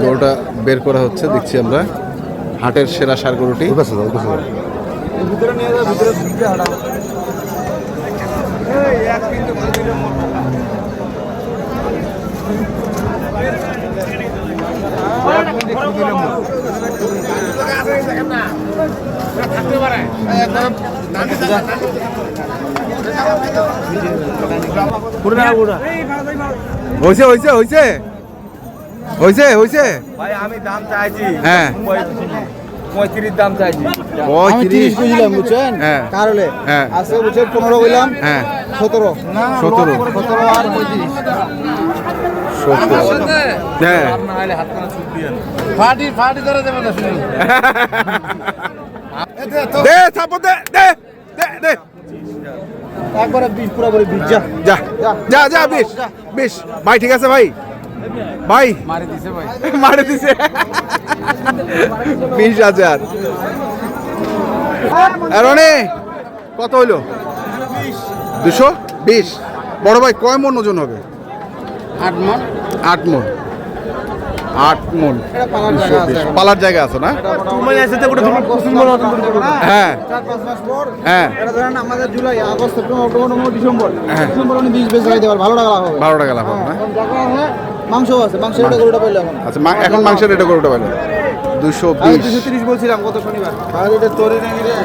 গরুটা বের করা হচ্ছে, দেখছি আমরা হাটের সেরা সার গরুটি। হয়েছে হয়েছে হয়েছে হয়েছে হয়েছে ভাই আমি দাম চাইছি, হ্যাঁ 35 দাম চাইছি। 35 বুঝলাম, বুঝছেন? হ্যাঁ কারণে হ্যাঁ আজকে বুঝছেন 15 বললাম, হ্যাঁ 17 17 আর 35। 17 হ্যাঁ না হলে হাত কানা ছুট দিয়েন। ফাটি ধরে দেবে না শুনুন। দে থাপড় দে দে দে দে একবারে 20 পুরোপুরি 20 যা। যা যা যা 20 ভাই, ঠিক আছে ভাই, ভাই মারি দিছে ভাই। মারে দিছে 20,000। রনে কত হইলো? 220। বড় ভাই কয় মন ওজন হবে? 8 মণ। 8 মন। 8 মন এটা পালার জায়গা আছে। পালার জায়গা আছে না? তুমি এসেতে গোটা তুমি পছন্দ করো না। হ্যাঁ 4-5 মাস পর হ্যাঁ এটা ধরেন আমাদের July, August, September, October, November, December. হ্যাঁ। ডিসেম্বর মানে 20 বেশ লাগাই দেবার, ভালো টাকা লাভ হবে। 12 টাকা লাভ হবে না? এখন জায়গা আছে, মাংসও আছে, মাংসের এটা গরুটা পাইলাম আচ্ছা এখন মাংসের রেটে গরুটা পাইলো 220। 230 বলছিলাম গত শনিবার। আর এটা তোরে নেই রে।